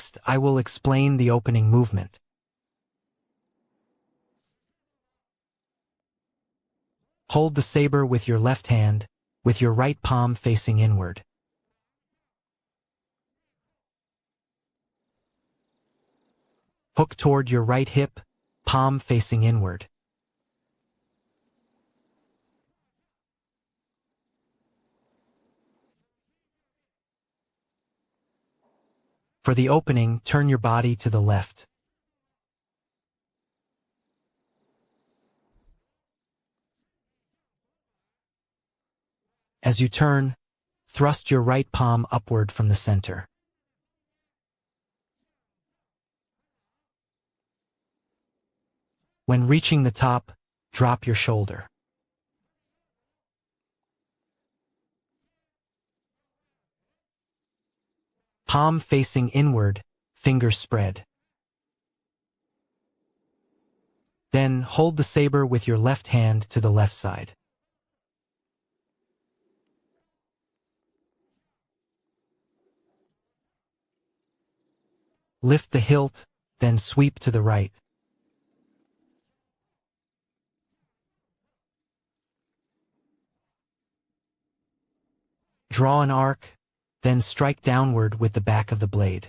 Next, I will explain the opening movement. Hold the saber with your left hand, with your right palm facing inward. Hook toward your right hip, palm facing inward. For the opening, turn your body to the left. As you turn, thrust your right palm upward from the center. When reaching the top, drop your shoulder. Palm facing inward, fingers spread. Then hold the saber with your left hand to the left side. Lift the hilt, then sweep to the right. Draw an arc, then strike downward with the back of the blade.